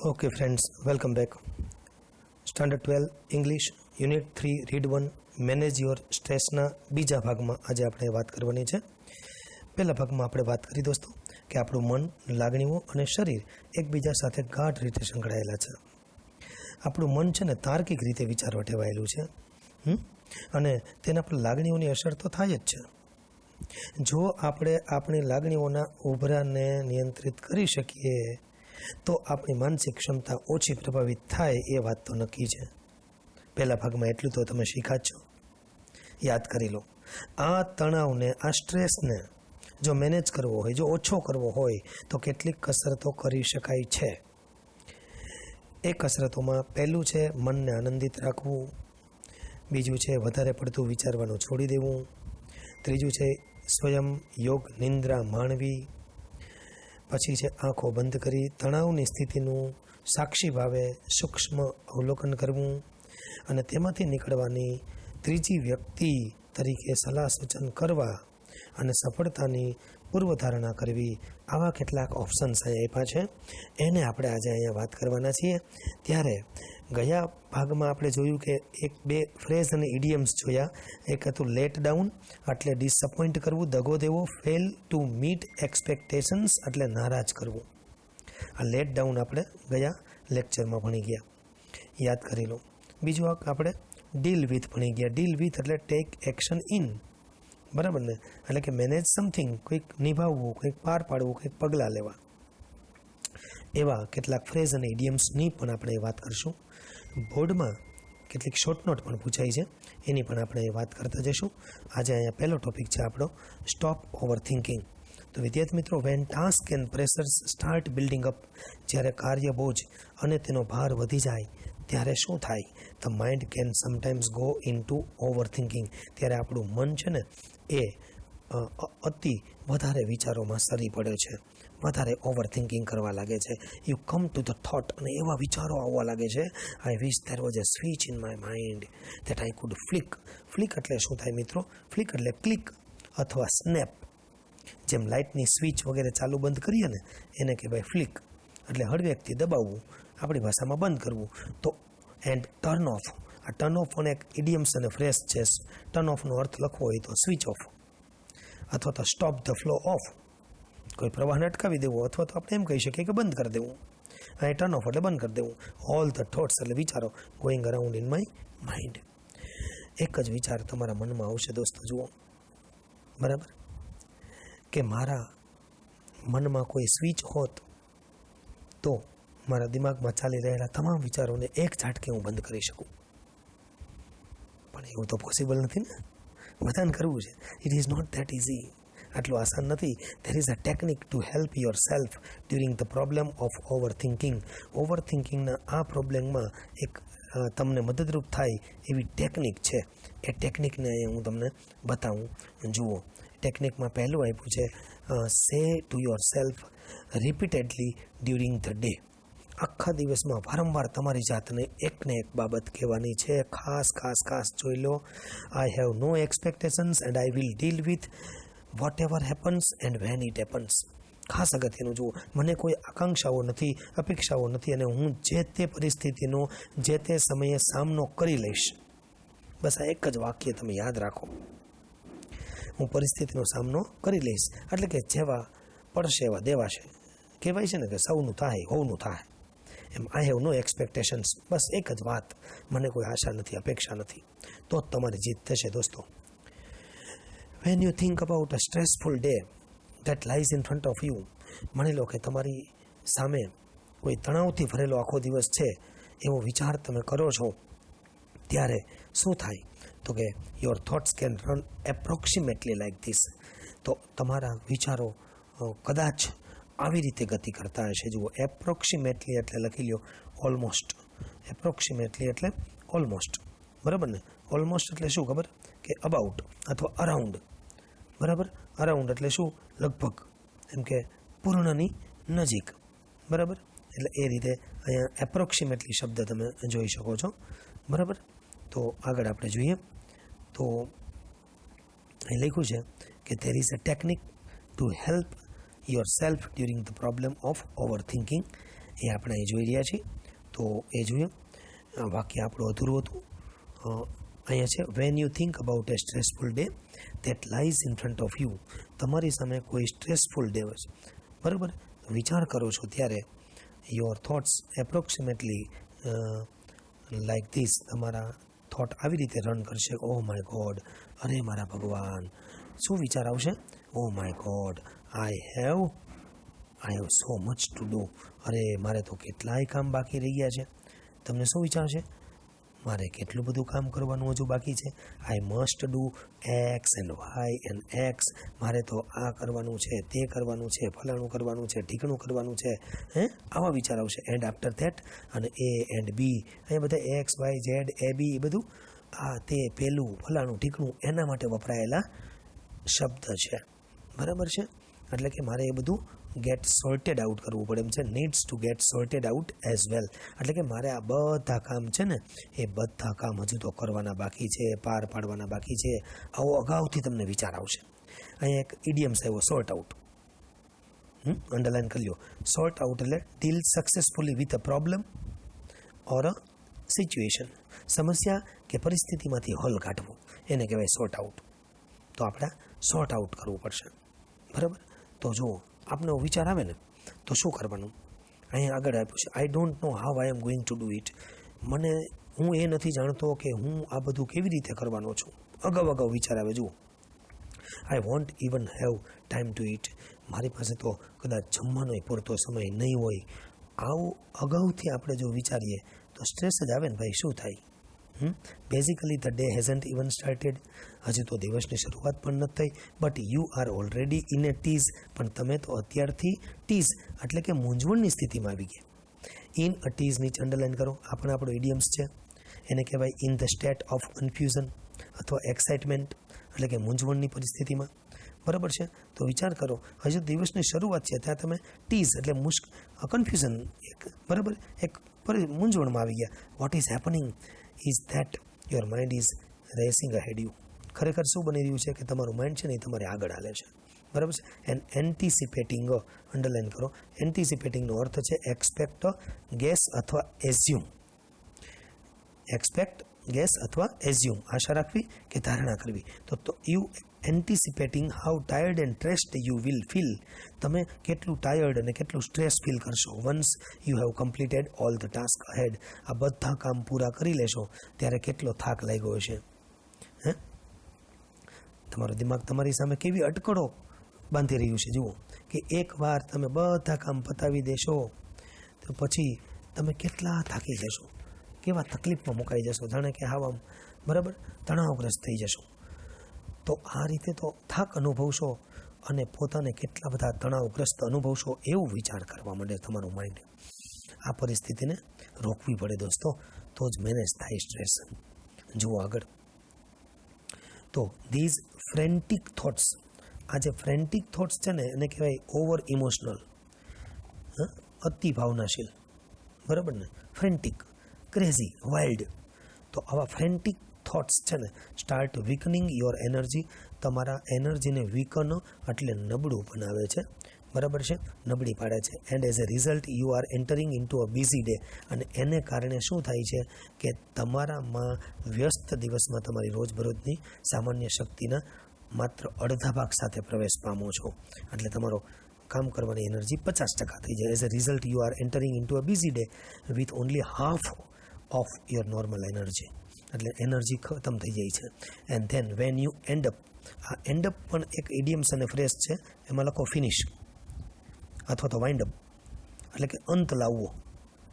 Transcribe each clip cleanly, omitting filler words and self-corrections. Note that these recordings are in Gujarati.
Okay friends, welcome back. Standard 12 English unit 3 read 1 manage your સ્ટ્રેસના બીજા ભાગમાં આજે આપણે વાત કરવાની છે. પહેલા ભાગમાં આપણે વાત કરી દોસ્તો કે આપણું મન, લાગણીઓ અને શરીર એકબીજા સાથે ગાઢ રીતે સંકળાયેલા છે. આપણું મન છે ને તાર્કિક રીતે વિચારવા ટેવાયેલું છે અને તેના પર લાગણીઓની અસર તો થાય જ છે. જો આપણે આપણી લાગણીઓના ઉભરાને નિયંત્રિત કરી શકીએ તો આપણી માનસિક ક્ષમતા ઓછી પ્રભાવિત થાય એ વાત તો નક્કી છે. પહેલા ભાગમાં એટલું તો તમે શીખ્યા છો, યાદ કરી લો. આ તણાવને, આ સ્ટ્રેસને જો મેનેજ કરવો હોય, જો ઓછો કરવો હોય તો કેટલીક કસરતો કરી શકાય છે. એ કસરતોમાં પહેલું છે મનને આનંદિત રાખવું, બીજું છે વધારે પડતું વિચારવાનું છોડી દેવું, ત્રીજું છે સ્વયં યોગ નિંદ્રા માણવી, પછી છે આંખો બંધ કરી તણાવની સ્થિતિનું સાક્ષી ભાવે સૂક્ષ્મ અવલોકન કરવું અને તેમાંથી નીકળવાની ત્રીજી વ્યક્તિ તરીકે સલાહ સૂચન કરવા અને સફળતાની પૂર્વધારણા કરવી. આવા કેટલાક ઓપ્શન્સ અહીંયા આપ્યા છે, એને આપણે આજે અહીંયા વાત કરવાના છીએ. ત્યારે ગયા ભાગમાં આપણે જોયું કે એક બે ફ્રેઝ અને ઇડિયમ્સ જોયા. એક હતું લેટ ડાઉન એટલે ડિસઅપોઇન્ટ કરવું, દગો દેવો. ફેલ ટુ મીટ એક્સપેક્ટેશન્સ એટલે નારાજ કરવું. આ લેટ ડાઉન આપણે ગયા લેક્ચરમાં ભણી ગયા, યાદ કરી લો. બીજું આપણે ડીલ વિથ ભણી ગયા. ડીલ વિથ એટલે ટેક એક્શન ઇન, બરાબર ને? એટલે કે મેનેજ સમથિંગ, કંઈક નિભાવવું, કંઈક પાર પાડવું, કંઈક પગલાં લેવા. એવા કેટલાક ફ્રેઝ અને ઇડિયમ્સની પણ આપણે વાત કરશું. બોર્ડમાં કેટલીક શોર્ટ નોટ પણ પૂછાઈ છે, એની પણ આપણે વાત કરતા જઈશું. આજે અહીંયા પહેલો ટોપિક છે આપણો સ્ટોપ ઓવર થિંકિંગ. તો વિદ્યાર્થી મિત્રો, when task and pressures start building up, જ્યારે કાર્ય બોજ અને તેનો ભાર વધી જાય ત્યારે શું થાય? The mind can sometimes go in two over thinking. ત્યારે આપણું મન છે ને એ અતિ વધારે વિચારોમાં સરી પડે છે, વધારે ઓવર થિંકિંગ કરવા લાગે છે. You come to the thought, અને એવા વિચારો આવવા લાગે છે, I wish there was a switch in my mind that I could flick. Flick એટલે શું થાય મિત્રો? ફ્લિક એટલે ક્લિક અથવા સ્નેપ. જેમ લાઇટની સ્વિચ વગેરે ચાલુ બંધ કરીએ ને, એને કહેવાય ફ્લિક. એટલે હળવેકથી દબાવવું, આપણી ભાષામાં બંધ કરવું. તો એન્ડ ટર્ન ઓફ, આ ટર્ન ઓફ પણ એક ઇડિયમ્સ અને ફ્રેઝ છે. ટર્ન ઓફનો અર્થ લખવો હોય તો સ્વિચ ઓફ, અથવા તો સ્ટોપ ધ ફ્લો ઓફ, કોઈ પ્રવાહને અટકાવી દેવો, અથવા તો આપણે એમ કહી શકીએ કે બંધ કરી દેવું. અહીં ટર્ન ઓફ એટલે બંધ કરી દેવું. ઓલ ધ થોટ્સ એટલે વિચારો going around in my mind. એક જ વિચાર તમારા મનમાં આવશે દોસ્તો, જુઓ, બરાબર, કે મારા મનમાં કોઈ સ્વિચ હોત તો મારા દિમાગમાં ચાલી રહેલા તમામ વિચારોને એક ઝાટકે હું બંધ કરી શકું. પણ એવું તો પોસિબલ નથી ને, બધાને કરવું છે. It is not that easy. આટલું આસાન નથી. There is a technique to help yourself during the problem of overthinking. ઓવર થિંકિંગના આ પ્રોબ્લેમમાં એક તમને મદદરૂપ થાય એવી ટેકનિક છે. એ ટેકનિકને અહીંયા હું તમને બતાવું. જુઓ, ટેકનિકમાં પહેલું આપ્યું છે સે to your self repeatedly during the day. આખા દિવસમાં વારંવાર તમારી જાતને એકને એક બાબત કહેવાની છે. ખાસ જોઈ લો. I have no expectations and I will deal with whatever happens and when it happens. ખાસ અગત્યનું જુઓ, મને કોઈ આકાંક્ષાઓ નથી, અપેક્ષાઓ નથી, અને હું જે તે પરિસ્થિતિનો જે તે સમયે સામનો કરી લઈશ. બસ આ એક જ વાક્ય તમે યાદ રાખો. હું પરિસ્થિતિનો સામનો કરી લઈશ, એટલે કે જેવા પડશે એવા દેવાશે. કહેવાય છે ને કે સૌનું થાય, હોવનું થાય. એમ આઈ હેવ નો એક્સપેક્ટેશન્સ. બસ એક જ વાત, મને કોઈ આશા નથી, અપેક્ષા નથી. તો જ તમારી જીત થશે દોસ્તો. When you think about a stressful day that lies in front of you, માની લો કે તમારી સામે કોઈ તણાવથી ભરેલો આખો દિવસ છે, એવો વિચાર તમે કરો છો, ત્યારે શું થાય? તો કે your thoughts can run approximately like this. તો તમારા વિચારો કદાચ આવી રીતે ગતિ કરતા હશે. જુઓ, એપ્રોક્સિમેટલી એટલે લખી લો ઓલમોસ્ટ. એપ્રોક્સિમેટલી એટલે ઓલમોસ્ટ, બરાબર ને? ઓલમોસ્ટ એટલે શું ખબર? કે અબાઉટ અથવા અરાઉન્ડ, બરાબર? અરાઉન્ડ એટલે શું? લગભગ, એમ કે પૂર્ણની નજીક, બરાબર? એટલે એ રીતે અહીંયા એપ્રોક્સિમેટલી શબ્દ તમે જોઈ શકો છો, બરાબર? તો આગળ આપણે જોઈએ તો અહીં લખ્યું છે કે there is a technique to help yourself during the problem of overthinking. એ આપણે અહીં જોઈ રહ્યા છીએ. તો એ જોઈએ. વાક્ય આપણું અધૂરું હતું. અહીંયા છે when you think about A stressful day that lies in front of you. તમારી સામે કોઈ સ્ટ્રેસફુલ ડે હોય, બરાબર, વિચાર કરો છો ત્યારે your thoughts approximately like this. તમારા થોટ આવી રીતે રન કરશે, ઓ માય ગોડ, અરે મારા ભગવાન. શું વિચાર આવશે? Oh my God, I have so much to do. અરે મારે તો કેટલાય કામ બાકી રહી ગયા છે. તમને શું વિચાર છે? મારે કેટલું બધું કામ કરવાનું હજુ બાકી છે. I must do X and Y and X. મારે તો આ કરવાનું છે, તે કરવાનું છે, ફલાણું કરવાનું છે, ઠીકણું કરવાનું છે. આવા વિચાર આવશે. એન્ડ આફ્ટર ધેટ, અને એ એન્ડ બી, અહીંયા બધા એક્સ વાય ઝેડ એ બી, એ બધું આ તે પેલું ફલાણું ઠીકણું એના માટે વપરાયેલા શબ્દ છે, બરાબર છે. એટલે કે મારે એ બધું ગેટ સોર્ટેડ આઉટ કરવું પડે એમ છે. Needs two gate sorted out as well. એટલે કે મારે આ બધા કામ છે ને, એ બધા કામ હજુ તો કરવાના બાકી છે, પાર પાડવાના બાકી છે. આવો અગાઉથી તમને વિચાર આવશે. અહીંયા એક ઇડિયમ્સ આવ્યો, સોર્ટ આઉટ. અંડરલાઇન કરી લો. સોર્ટ આઉટ એટલે deal successfully with a problem or a situation. સમસ્યા કે પરિસ્થિતિમાંથી હલ કાઢવું, એને કહેવાય સોર્ટ આઉટ. તો આપણે સોર્ટ આઉટ કરવું પડશે, બરાબર. તો જુઓ, આપનો વિચાર આવે ને તો શું કરવાનું? અહીંયા આગળ આપ્યું છે, I don't know how I am going to do it. હું એ નથી જાણતો કે હું આ બધું કેવી રીતે કરવાનો છું. અગાઉ વિચાર આવે. જુઓ, I want even have time to it. મારી પાસે તો કદાચ જમવાનો પૂરતો સમય નહીં હોય. આવું અગાઉથી આપણે જો વિચારીએ તો સ્ટ્રેસ જ આવે ને ભાઈ. શું થાય? Basically the day hasn't even started. હજુ તો દિવસની શરૂઆત પણ નથી થઈ. But you are already in A tease. પણ તમે તો અત્યારથી ટીઝ એટલે કે મૂંઝવણની સ્થિતિમાં આવી ગયા. ઇન અ ટીઝ નીચે અંડરલાઇન કરો. આ પણ આપણો ઇડિયમ્સ છે. એને કહેવાય in the state of confusion અથવા એક્સાઇટમેન્ટ, એટલે કે મૂંઝવણની પરિસ્થિતિમાં, બરાબર છે. તો વિચાર કરો, હજુ દિવસની શરૂઆત છે ત્યાં તમે ટીઝ એટલે કન્ફ્યુઝન, બરાબર, એક મૂંઝવણમાં આવી ગયા. What is happening is that your mind is racing ahead you. ખરેખર શું બની રહ્યું છે કે તમારું માઇન્ડ છે ને એ તમારે આગળ હાલે છે, બરાબર છે. એન્ડ એન્ટિસિપેટિંગ, અંડરલાઇન કરો. એન્ટિસિપેટિંગનો અર્થ છે એક્સપેક્ટ, ગેસ અથવા એઝ્યુમ. એક્સપેક્ટ, ગેસ અથવા એઝ્યુમ, આશા રાખવી કે ધારણા કરવી. તો you anticipating how tired and stressed you will feel. તમે કેટલું ટાયર્ડ અને કેટલું સ્ટ્રેસ ફીલ કરશો once you have completed all the task ahead. આ બધા કામ પૂરા કરી લેશો ત્યારે કેટલો થાક લાગ્યો હશે. તમારું દિમાગ તમારી સામે કેવી અટકળો બાંધી રહ્યું છે. જુઓ કે એકવાર તમે બધા કામ પતાવી દેશો તો પછી તમે કેટલા થાકી જશો, કેવા તકલીફમાં મુકાઈ જશો, જાણે કે આમ, બરાબર, તણાવગ્રસ્ત થઈ જશો. તો આ રીતે તો થાક અનુભવશો અને પોતાને કેટલા બધા તણાવગ્રસ્ત અનુભવશો એવું વિચાર કરવા માંડે તમારું માઇન્ડ. આ પરિસ્થિતિને રોકવી પડે દોસ્તો, તો જ મેનેજ થાય સ્ટ્રેસ. જુઓ આગળ. તો ધીઝ ફ્રેન્ટિક થોટ્સ, આ જે ફ્રેન્ટિક થોટ્સ છે ને એને કહેવાય ઓવર ઇમોશનલ, અતિ ભાવનાશીલ, બરાબર ને. ફ્રેન્ટિક, ક્રેઝી, વાઇલ્ડ. તો આવા ફ્રેન્ટિક થોટ્સ છે ને સ્ટાર્ટ વીકનિંગ યોર એનર્જી. તમારા એનર્જીને વીકન એટલે નબળું બનાવે છે, બરાબર છે, નબળી પાડે છે. And as a result you are entering in to a busy day. અને એને કારણે શું થાય છે કે તમારામાં વ્યસ્ત દિવસમાં તમારી રોજબરોજની સામાન્ય શક્તિના માત્ર અડધા ભાગ સાથે પ્રવેશ પામો છો. એટલે તમારો કામ કરવાની એનર્જી 50% થઈ જાય. As a result you are entering in to a busy day with only half of your normal energy. એટલે એનર્જી ખતમ થઈ જાય છે. And then when you end up. આ એન્ડ અપ પણ એક ઇડિયમ્સ અને ફ્રેઝ છે. એમાં લખો ફિનિશ અથવા તો વાઇન્ડ અપ, એટલે કે અંત લાવવો,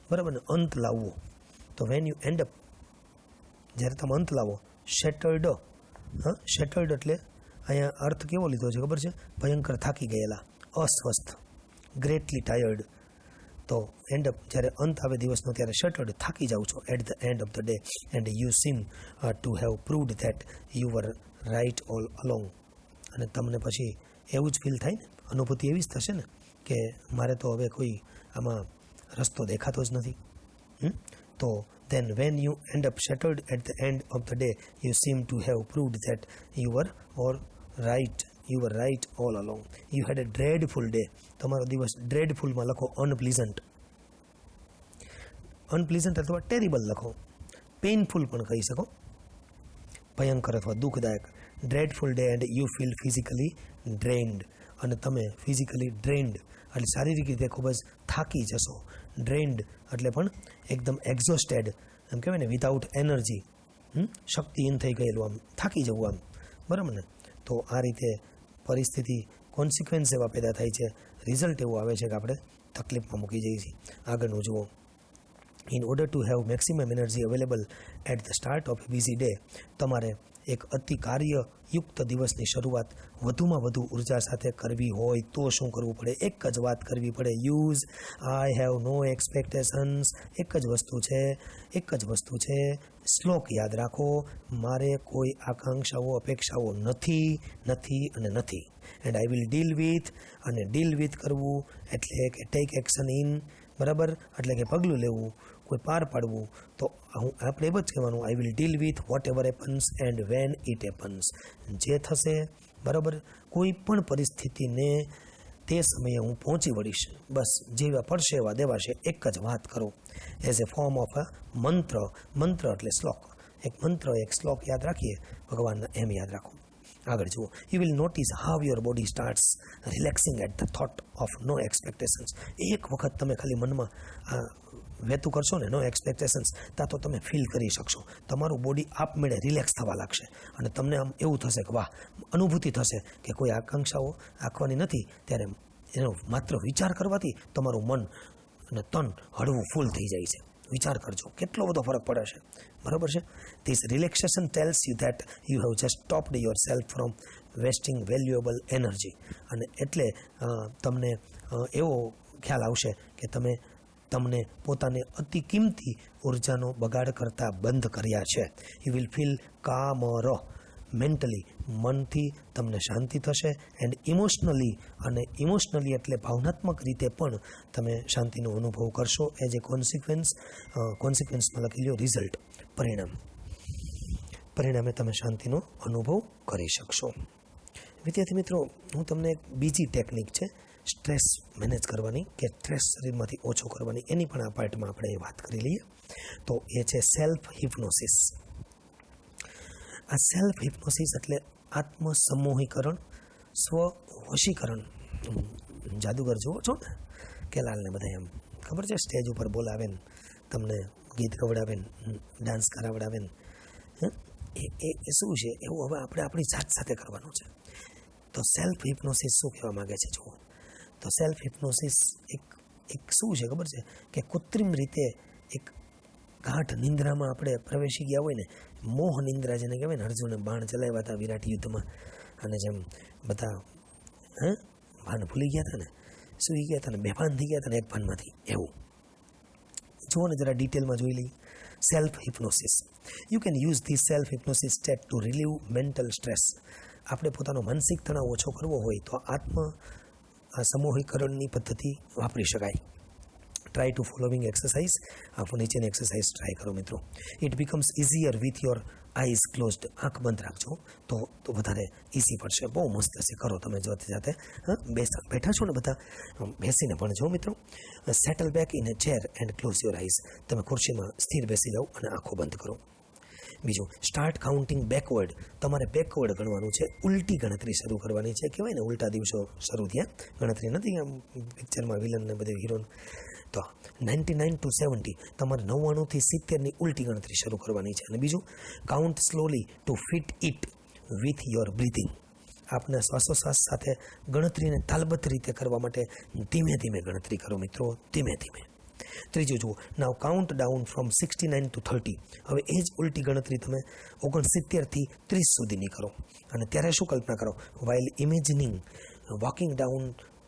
બરાબર ને, અંત લાવવો. તો વેન યુ એન્ડ અપ, જ્યારે તમે અંત લાવો. શેટર્ડ, શેટર્ડ એટલે અહીંયા અર્થ કેવો લીધો છે ખબર છે? ભયંકર થાકી ગયેલા, અસ્વસ્થ, ગ્રેટલી ટાયર્ડ. તો એન્ડ અપ, જ્યારે અંત આવે દિવસનો ત્યારે શટર્ડ, થાકી જાઓ છો at the end of the day. And you seem to have proved that you were right all along. અને તમને પછી એવું જ ફીલ થાય ને, અનુભૂતિ એવી જ થશે ને કે મારે તો હવે કોઈ આમાં રસ્તો દેખાતો જ નથી. તો then when you end up shattered at the end of the day you seem to have proved that you were right all along. You had a dreadful day. તમારો દિવસ ડ્રેડફુલમાં લખો અનપ્લીઝન્ટ, અનપ્લીઝન્ટ અથવા ટેરિબલ લખો. પેઇનફુલ પણ કહી શકો, ભયંકર અથવા દુઃખદાયક. Dreadful day and you feel physically drained, અને તમે ફિઝિકલી ડ્રેઇન્ડ એટલે શારીરિક રીતે ખૂબ જ થાકી જશો. ડ્રેઇન્ડ એટલે પણ એકદમ એક્ઝોસ્ટેડ, એમ કહેવાય ને, વિધાઉટ એનર્જી, શક્તિહીન થઈ ગયેલું, આમ થાકી જવું આમ, બરાબર ને. તો આ રીતે પરિસ્થિતિ, કોન્સિક્વન્સ એવા પેદા થાય છે, રિઝલ્ટ એવું આવે છે કે આપણે તકલીફમાં મૂકી જઈએ છીએ. આગળનું જુઓ. In order to have maximum energy available at the start of busy day, તમારે એક અતિ કાર્યયુક્ત દિવસની શરૂઆત વધુમાં વધુ ઉર્જા સાથે કરવી હોય તો શું કરવું પડે? એક જ વાત કરવી પડે. Use I have no expectations. એક જ વસ્તુ છે. શ્લોક યાદ રાખો. મારે કોઈ આકાંક્ષાઓ, અપેક્ષાઓ નથી અને નથી. And I will deal with, અને ડીલ વિથ કરવું એટલે કે ટેક એક્શન ઇન, બરાબર, એટલે કે પગલું લેવું, કોઈ પાર પાડવું. તો આપણે એમ જ કહેવાનું, આઈ will deal with whatever happens and when it happens. જે થશે, બરાબર, કોઈ પણ પરિસ્થિતિને તે સમયે હું પહોંચી વળીશ. બસ જેવા પડશે એવા દેવાશે. એક જ વાત કરો. As a form of a મંત્ર એટલે શ્લોક. એક મંત્ર, એક શ્લોક યાદ રાખીએ ભગવાનના, એમ યાદ રાખો. આગળ જુઓ. You will notice how your body starts relaxing at the thought of no expectations. એક વખત તમે ખાલી મનમાં વહેતું કરશો ને, નો એક્સપેક્ટેશન્સ, ત્યાં તો તમે ફીલ કરી શકશો. તમારું બોડી આપમેળે રિલેક્સ થવા લાગશે, અને તમને આમ એવું થશે કે વાહ, અનુભૂતિ થશે કે કોઈ આકાંક્ષાઓ રાખવાની નથી. ત્યારે એનો માત્ર વિચાર કરવાથી તમારું મન અને તન હળવું ફૂલ થઈ જાય છે. વિચાર કરજો કેટલો બધો ફરક પડે છે, બરાબર છે. This relaxation tells you that you have just stopped yourself from wasting valuable energy. અને એટલે તમને એવો ખ્યાલ આવશે કે તમને પોતાને અતિ કિંમતી ઉર્જાનો બગાડ કરતાં બંધ કર્યા છે. You will feel calmer. Mentally, મનથી તમને શાંતિ થશે. એન્ડ ઇમોશનલી એટલે ભાવનાત્મક રીતે પણ તમે શાંતિનો અનુભવ કરશો. એઝ એ કોન્સિક્વન્સમાં લખી લો રિઝલ્ટ, પરિણામે તમે શાંતિનો અનુભવ કરી શકશો. વિદ્યાર્થી મિત્રો, હું તમને એક બીજી ટેકનિક છે સ્ટ્રેસ મેનેજ કરવાની, કે સ્ટ્રેસ શરીરમાંથી ઓછો કરવાની, એની પણ આ પાર્ટમાં આપણે વાત કરી લઈએ. તો એ છે સેલ્ફ હિપ્નોસિસ. આ સેલ્ફ હિપ્નોસિસ એટલે આત્મસમોહીકરણ, સ્વવશીકરણ. જાદુગર જુઓ છો ને, કેલાલને બધા એમ ખબર છે, સ્ટેજ ઉપર બોલાવે ને, તમને ગીત ગવડાવે ને, ડાન્સ કરાવડાવે ને, એ શું છે એવું હવે આપણે આપણી જાત સાથે કરવાનું છે. તો સેલ્ફ હિપ્નોસિસ શું કહેવા માગે છે જુઓ. તો સેલ્ફ હિપ્નોસિસ એક શું છે ખબર છે, કે કૃત્રિમ રીતે એક ગાઢ નિંદ્રામાં આપણે પ્રવેશી ગયા હોય ને, મોહ નિંદ્રા જેને કહેવાય ને, અર્જુને બાણ ચલાવ્યા હતા વિરાટ યુદ્ધમાં, અને જેમ બધા ભાન ભૂલી ગયા હતા ને, સૂઈ ગયા હતા ને, બેભાન થઈ ગયા હતા ને એક ભાનમાંથી, એવું. જુઓ ને જરા ડિટેલમાં જોઈ લઈએ. Self hypnosis. You can use this self hypnosis step to relieve mental stress. આપણે પોતાનો માનસિક તણાવ ઓછો કરવો હોય તો સમૂહીકરણની પદ્ધતિ વાપરી શકાય. Try to following exercise. નીચેની એક્સરસાઇઝ ટ્રાય કરો મિત્રો. It becomes easier with your eyes closed. આંખ બંધ રાખજો તો વધારે ઇઝી પડશે. બહુ મસ્ત હશે, કરો તમે જાતે. બેઠા છો ને બધા, બેસીને ભણજો મિત્રો. Settle back in a chair and close your eyes. તમે ખુરશીમાં સ્થિર બેસી જાઓ અને આંખો બંધ કરો. બીજું, સ્ટાર્ટ કાઉન્ટિંગ બેકવર્ડ. તમારે બેકવર્ડ ગણવાનું છે, ઉલટી ગણતરી શરૂ કરવાની છે. કહેવાય ને ઉલટા દિવસો શરૂ થયા, ગણતરી નથી આમ પિક્ચરમાં વિલનને બધે હીરોને. તો 99 to 70, તમારે 99 થી 70ની ઉલટી ગણતરી શરૂ કરવાની છે. અને બીજું, count slowly to fit it with your breathing. આપના શ્વાસોશ્વાસ સાથે ગણતરીને તાલબદ્ધ રીતે કરવા માટે ધીમે ધીમે ગણતરી કરો મિત્રો, ધીમે ધીમે. ત્રીજું જુઓ, નાવ કાઉન્ટ ડાઉન ફ્રોમ 69 to 30. હવે એ જ ઉલટી ગણતરી તમે 69 થી 30 સુધીની કરો. અને ત્યારે શું કલ્પના કરો? While imagining walking down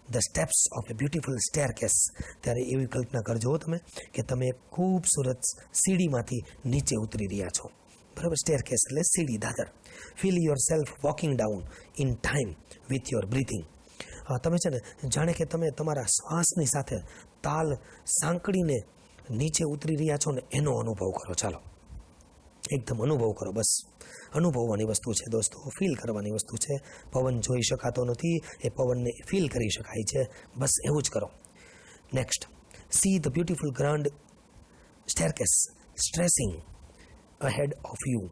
the steps of a beautiful staircase. ત્યારે એવી કલ્પના કરજો તમે કે તમે એક ખૂબસૂરત સીડીમાંથી નીચે ઉતરી રહ્યા છો, બરાબર. સ્ટેરકેસ એટલે સીડી, દાદર. Feel yourself walking down in time with your breathing. તમે છે ને જાણે કે તમે તમારા શ્વાસની સાથે તાલ સાંકળીને નીચે ઉતરી રહ્યા છો ને, એનો અનુભવ કરો. ચાલો એકદમ અનુભવ કરો. બસ અનુભવવાની વસ્તુ છે દોસ્તો, ફીલ કરવાની વસ્તુ છે. પવન જોઈ શકાતો નથી, એ પવનને ફીલ કરી શકાય છે. બસ એવું જ કરો. Next, see the beautiful grand staircase, stretching ahead of you.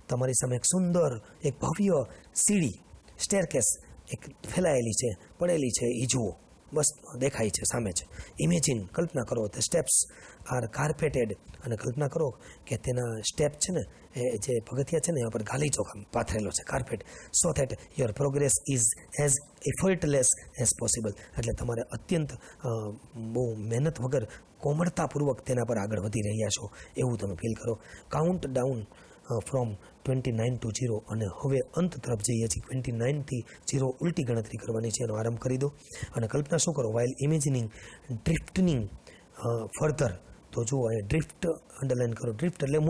તમારી સામે એક સુંદર, એક ભવ્ય સીડી, સ્ટેરકેસ એક ફેલાયેલી છે, પડેલી છે, એ જુઓ, બસ દેખાય છે, સામે છે. ઇમેજિન, કલ્પના કરો, ધ સ્ટેપ્સ આર કાર્પેટેડ, અને કલ્પના કરો કે તેના સ્ટેપ છે ને, એ જે પગથિયા છે ને એના પર ગાલીચો પાથરેલો છે, carpet, so that your progress is as effortless as possible. એટલે તમારે અત્યંત બહુ મહેનત વગર કોમળતાપૂર્વક તેના પર આગળ વધી રહ્યા છો એવું તમે ફીલ કરો. કાઉન્ટ ડાઉન ફ્રોમ 29 to 0, અને હવે અંત તરફ જઈએ છીએ. 29 થી 0 ઉલટી ગણતરી કરવાની છે, એનો આરંભ કરી દો. અને કલ્પના શું કરો? While imagining drifting further. તો જુઓ અહીં ડ્રિફ્ટ અંડરલાઇન કરો. ડ્રિફ્ટ એટલે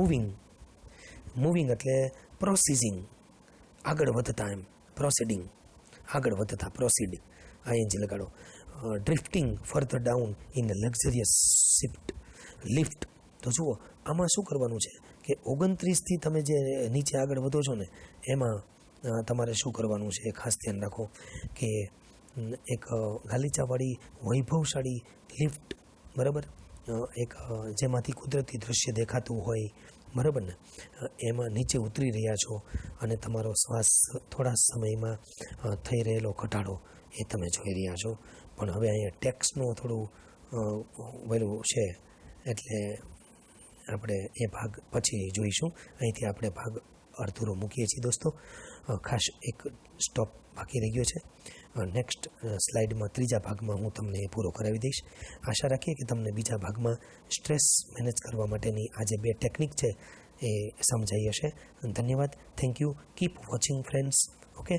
મૂવિંગ એટલે પ્રોસીઝિંગ, આગળ વધતા, એમ પ્રોસીડિંગ, આગળ વધતા, પ્રોસીડ, આઈએનજી લગાડો. ડ્રિફ્ટિંગ further down in luxurious lift. તો જુઓ આમાં શું કરવાનું છે કે 29થી તમે જે નીચે આગળ વધો છો ને, એમાં તમારે શું કરવાનું છે એ ખાસ ધ્યાન રાખો કે એક ગાલીચાવાળી વૈભવશાળી લિફ્ટ, બરાબર, એક જેમાંથી કુદરતી દૃશ્ય દેખાતું હોય, બરાબર ને, એમાં નીચે ઉતરી રહ્યા છો અને તમારો શ્વાસ થોડા સમયમાં થઈ રહેલો ઘટાડો એ તમે જોઈ રહ્યા છો. પણ હવે અહીંયા ટેક્સનું થોડું વહેલું છે, એટલે આપણે એ ભાગ પછી જોઈશું. અહીંથી આપણે ભાગ અડધૂરો મૂકીએ છીએ દોસ્તો. ખાસ એક સ્ટોપ બાકી રહી ગયો છે. નેક્સ્ટ સ્લાઇડમાં ત્રીજા ભાગમાં હું તમને એ પૂરો કરાવી દઈશ. આશા રાખીએ કે તમને બીજા ભાગમાં સ્ટ્રેસ મેનેજ કરવા માટેની આ જે 2 ટેકનિક છે એ સમજાઈ હશે. ધન્યવાદ. Thank you. Keep watching friends. Okay.